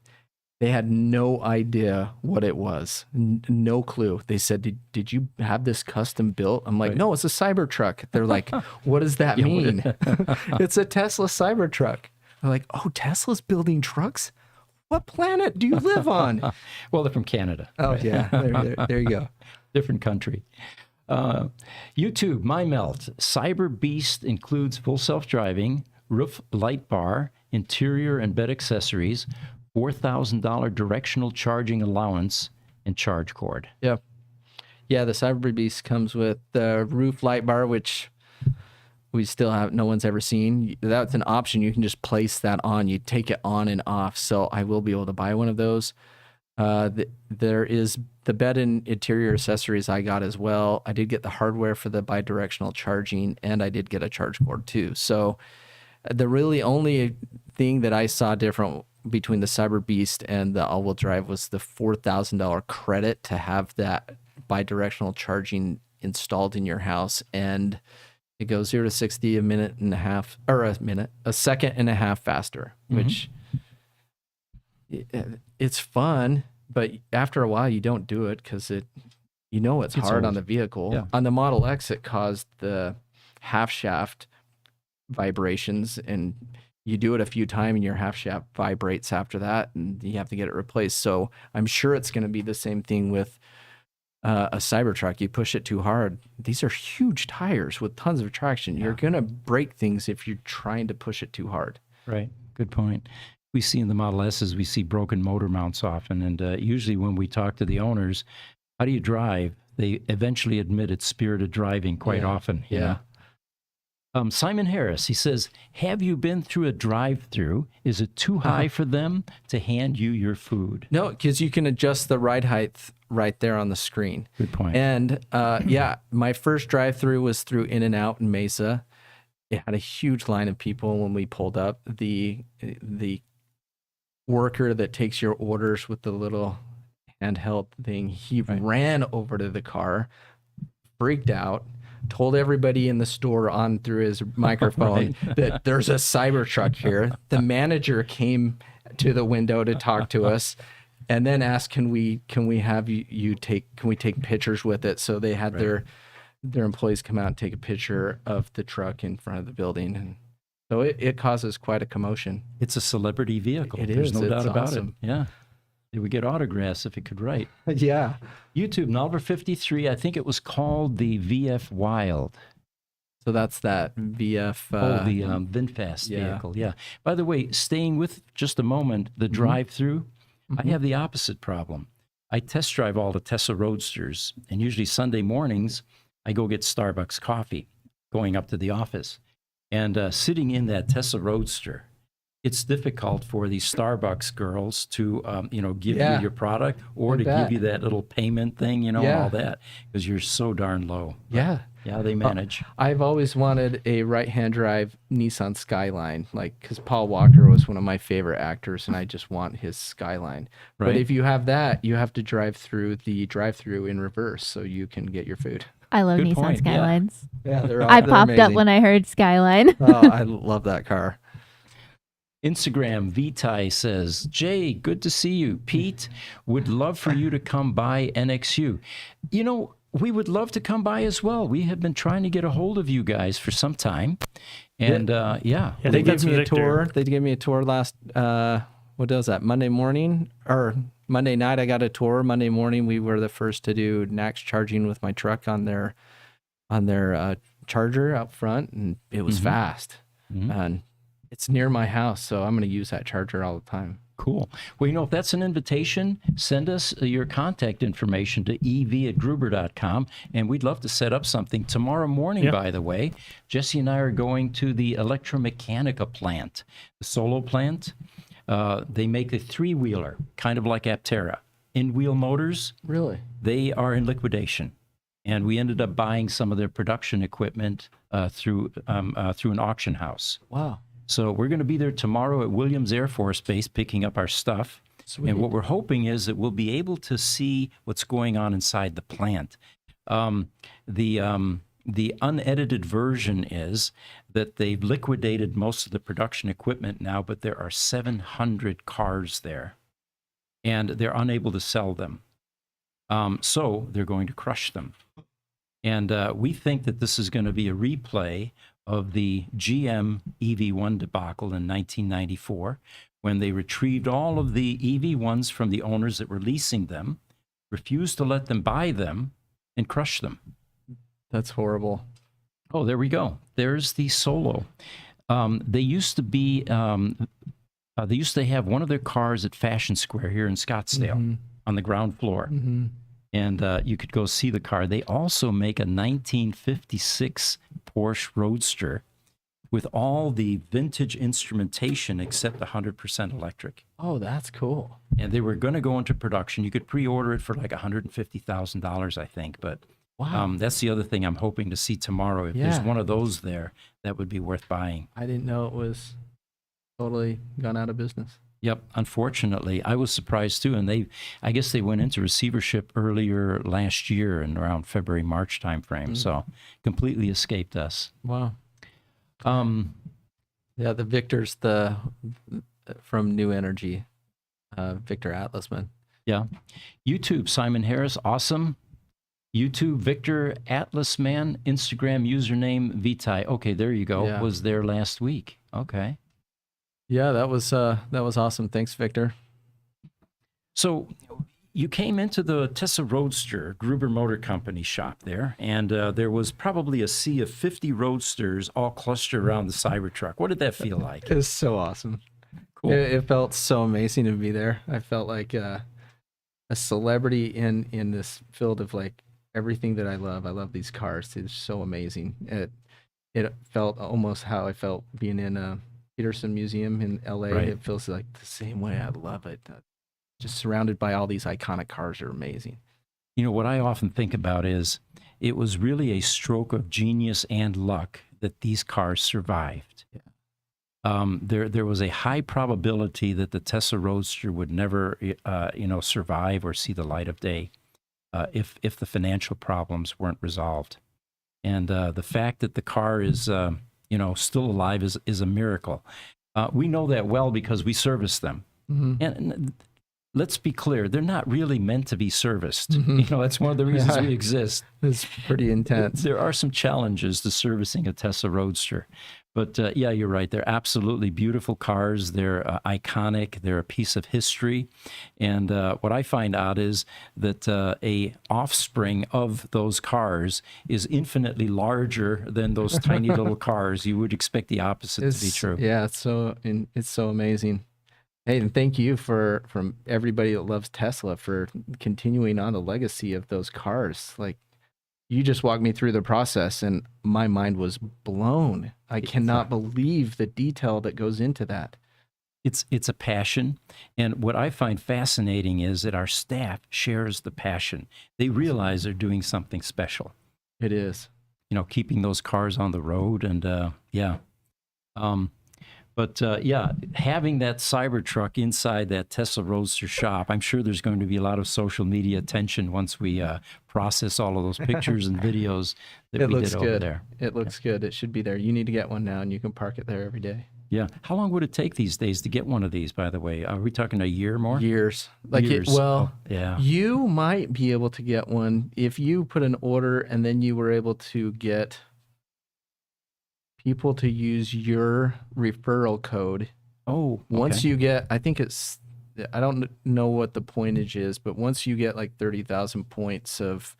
they had no idea what it was. No clue. They said, did you have this custom built? I'm like, no, it's a Cybertruck. They're like, what does that mean? It's a Tesla Cybertruck. They're like, oh, Tesla's building trucks? What planet do you live on? Well, they're from Canada. Oh, yeah. There you go. Different country. YouTube, My Melt. Cyber Beast includes full self-driving, roof light bar, interior and bed accessories, $4,000 directional charging allowance, and charge cord. Yeah. Yeah, the Cyber Beast comes with the roof light bar, which we still no one's ever seen. That's an option. You can just place that on. You take it on and off. So I will be able to buy one of those. There is the bed and interior accessories I got as well. I did get the hardware for the bidirectional charging, and I did get a charge cord too. So the really only thing that I saw different between the Cyber Beast and the all-wheel drive was the $4,000 credit to have that bidirectional charging installed in your house, and it goes 0 to 60 a second and a half faster, which it's fun, but after a while you don't do it because it's hard old. on the vehicle. Yeah. On the Model X, it caused the half shaft vibrations, and you do it a few times and your half shaft vibrates after that, and you have to get it replaced. So I'm sure it's going to be the same thing with a Cybertruck. You push it too hard. These are huge tires with tons of traction. You're going to break things if you're trying to push it too hard. Right. Good point. We see in the Model S's, we see broken motor mounts often. And usually when we talk to the owners, how do you drive? They eventually admit it's spirited driving quite often. You know? Simon Harris, he says, have you been through a drive-through? Is it too high for them to hand you your food? No, because you can adjust the ride height right there on the screen. Good point. And my first drive-through was through In-N-Out in Mesa. It had a huge line of people when we pulled up. The worker that takes your orders with the little handheld thing, he ran over to the car, freaked out, told everybody in the store on through his microphone that there's a Cybertruck here. The manager came to the window to talk to us, and then asked, "Can we have you take? Can we take pictures with it?" So they had their employees come out and take a picture of the truck in front of the building, and so it causes quite a commotion. It's a celebrity vehicle. It There's is. no It's doubt about awesome. it. Yeah. It would get autographs if it could write. Yeah. YouTube, Nulver 53, I think it was called the VF Wild. So that's that VF. the VinFast vehicle. Yeah. By the way, staying with just a moment, the drive-through, I have the opposite problem. I test drive all the Tesla Roadsters, and usually Sunday mornings, I go get Starbucks coffee going up to the office. And sitting in that Tesla Roadster, it's difficult for these Starbucks girls to, give you your product or to give you that little payment thing, all that, because you're so darn low. Yeah. Yeah, they manage. I've always wanted a right-hand drive Nissan Skyline, because Paul Walker was one of my favorite actors, and I just want his Skyline. Right. But if you have that, you have to drive through the drive-through in reverse so you can get your food. I love Good Nissan point, yeah. Skylines. Yeah, I popped up when I heard Skyline. Oh, I love that car. Instagram, Vitae says, Jay, good to see you. Pete, would love for you to come by NXU. we would love to come by as well. We have been trying to get a hold of you guys for some time. And yeah. Yeah, I They think gave that's me a Victor. tour. They gave me a tour last, what was that, Monday morning? Or Monday night I got a tour. Monday morning we were the first to do NACS charging with my truck on their charger out front, and it was fast. And it's near my house, so I'm going to use that charger all the time. Cool. Well, if that's an invitation, send us your contact information to ev@gruber.com, and we'd love to set up something. Tomorrow morning, by the way, Jesse and I are going to the Electromechanica plant, the Solo plant. They make a three-wheeler, kind of like Aptera. In-wheel motors, Really? they are in liquidation. And we ended up buying some of their production equipment through an auction house. Wow. So we're going to be there tomorrow at Williams Air Force Base picking up our stuff. Sweet. And what we're hoping is that we'll be able to see what's going on inside the plant. The unedited version is that they've liquidated most of the production equipment now, but there are 700 cars there, and they're unable to sell them. So they're going to crush them. And we think that this is going to be a replay of the GM EV1 debacle in 1994, when they retrieved all of the EV1s from the owners that were leasing them, refused to let them buy them, and crushed them. That's horrible. Oh, there we go. There's the Solo. They used to have one of their cars at Fashion Square here in Scottsdale on the ground floor. And you could go see the car. They also make a 1956 Porsche Roadster with all the vintage instrumentation except 100% electric. Oh, that's cool. And they were going to go into production. You could pre-order it for like $150,000, I think. But Wow. that's the other thing I'm hoping to see tomorrow. If there's Yeah. one of those there, that would be worth buying. I didn't know it was totally gone out of business. Yep, unfortunately, I was surprised too. And I guess they went into receivership earlier last year in around February, March timeframe. So completely escaped us. Wow. Yeah, the Victor's from New Energy, Victor Atlasman. Yeah. YouTube, Simon Harris, awesome. YouTube, Victor Atlasman, Instagram username Vitae. Okay, there you go. Yeah. Was there last week. Okay. Yeah, that was awesome. Thanks, Victor. So you came into the Tesla Roadster Gruber Motor Company shop there, and there was probably a sea of 50 Roadsters all clustered around the Cybertruck. What did that feel like? It was so awesome. Cool. It felt so amazing to be there. I felt like a celebrity in this field of like everything that I love. I love these cars. It's so amazing. It felt almost how I felt being in a Peterson Museum in LA. Right. It feels like the same way. I love it. Just surrounded by all these iconic cars are amazing. What I often think about is it was really a stroke of genius and luck that these cars survived. Yeah. There was a high probability that the Tesla Roadster would never, survive or see the light of day if the financial problems weren't resolved. And the fact that the car is still alive is a miracle. We know that well because we service them. And let's be clear, they're not really meant to be serviced. That's one of the reasons we exist. It's pretty intense. There are some challenges to servicing a Tesla Roadster. But yeah, you're right. They're absolutely beautiful cars. They're iconic. They're a piece of history. And what I find odd is that a offspring of those cars is infinitely larger than those tiny little cars. You would expect the opposite to be true. Yeah, it's so amazing. Hey, and thank you from everybody that loves Tesla for continuing on the legacy of those cars. Like, you just walked me through the process and my mind was blown. I cannot believe the detail that goes into that. It's a passion. And what I find fascinating is that our staff shares the passion. They realize they're doing something special. It is. Keeping those cars on the road and yeah. But having that Cybertruck inside that Tesla Roadster shop, I'm sure there's going to be a lot of social media attention once we process all of those pictures and videos that we did over there. It looks good. It should be there. You need to get one now, and you can park it there every day. Yeah. How long would it take these days to get one of these, by the way? Are we talking a year more? Years. Years. Yeah. You might be able to get one if you put an order and then you were able to get people to use your referral code. Oh, okay. Once you get, I think it's, I don't know what the pointage is, but once you get like 30,000 points of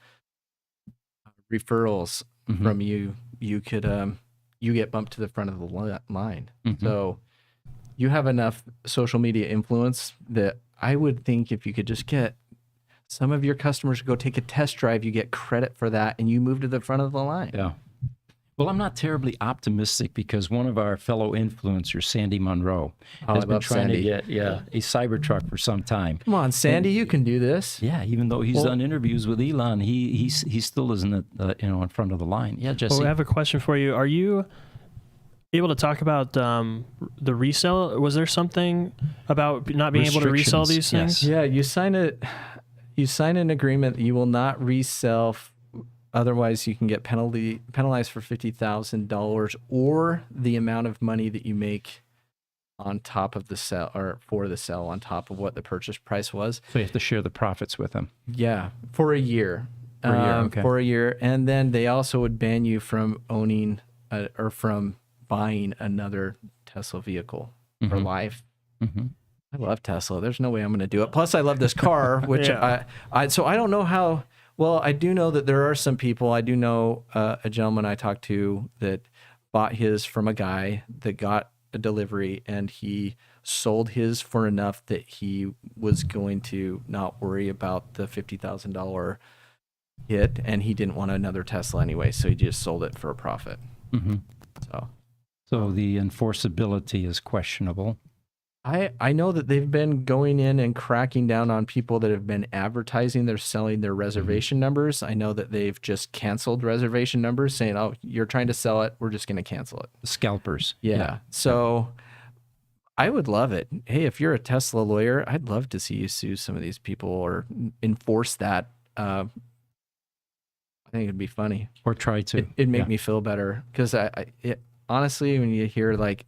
referrals from you, you could, you get bumped to the front of the line. So you have enough social media influence that I would think if you could just get some of your customers to go take a test drive, you get credit for that and you move to the front of the line. Yeah. Well, I'm not terribly optimistic because one of our fellow influencers, Sandy Monroe, has been trying to get a Cybertruck for some time. Come on, Sandy, you can do this. Yeah, even though he's done interviews with Elon, he still isn't in front of the line. Yeah, Jesse. Well, I have a question for you. Are you able to talk about the resale? Was there something about not being able to resell these things? Yes. Yeah, you sign an agreement that you will not resell. Otherwise, you can get penalized for $50,000 or the amount of money that you make on top of the sale or for the sale on top of what the purchase price was. So you have to share the profits with him. Yeah, for a year. Okay. For a year, and then they also would ban you from owning or from buying another Tesla vehicle for life. I love Tesla. There's no way I'm going to do it. Plus, I love this car, which so I don't know how. Well, I do know that there are some people. I do know a gentleman I talked to that bought his from a guy that got a delivery, and he sold his for enough that he was going to not worry about the $50,000 hit, and he didn't want another Tesla anyway, so he just sold it for a profit. So the enforceability is questionable. I know that they've been going in and cracking down on people that have been advertising they're selling their reservation numbers. I know that they've just canceled reservation numbers saying, oh, you're trying to sell it, we're just going to cancel it. The scalpers. Yeah. So I would love it. Hey, if you're a Tesla lawyer, I'd love to see you sue some of these people or enforce that. I think it'd be funny. Or try to. It'd make me feel better because honestly, when you hear like,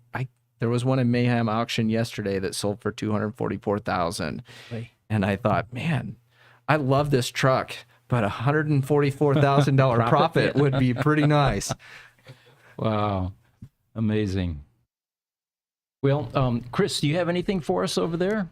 there was one in Mayhem auction yesterday that sold for $244,000. And I thought, man, I love this truck, but $144,000 profit would be pretty nice. Wow. Amazing. Well, Chris, do you have anything for us over there?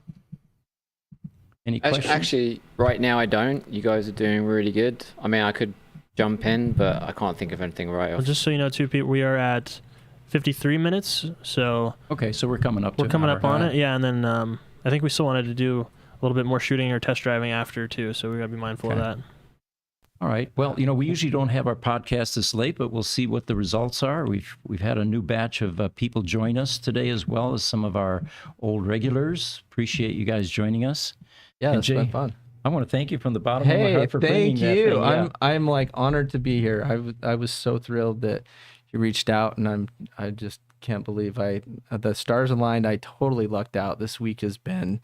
Any questions? Actually, right now I don't. You guys are doing really good. I mean, I could jump in, but I can't think of anything right off. Well, just so you know, too, Pete, we are at 53 minutes, so okay, so we're coming up. We're coming up on it, yeah. And then I think we still wanted to do a little bit more shooting or test driving after too, so we got to be mindful of that. All right. Well, we usually don't have our podcast this late, but we'll see what the results are. We've had a new batch of people join us today, as well as some of our old regulars. Appreciate you guys joining us. Yeah, it's been fun. I want to thank you from the bottom of my heart for bringing that thing. Thank you. I'm like honored to be here. I was so thrilled that you reached out, and I just can't believe the stars aligned. I totally lucked out. This week has been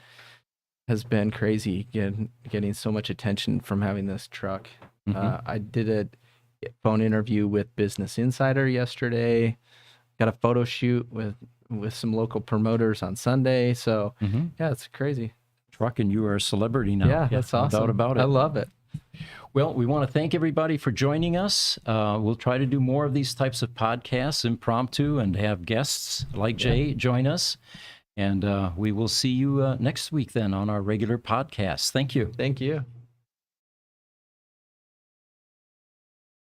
crazy, getting so much attention from having this truck. I did a phone interview with Business Insider yesterday. Got a photo shoot with some local promoters on Sunday. So yeah, it's crazy. Truck, and you are a celebrity now. Yeah, that's awesome. No doubt about it. I love it. Well, we want to thank everybody for joining us. We'll try to do more of these types of podcasts, impromptu, and have guests like Jay join us. And we will see you next week then on our regular podcast. Thank you. Thank you.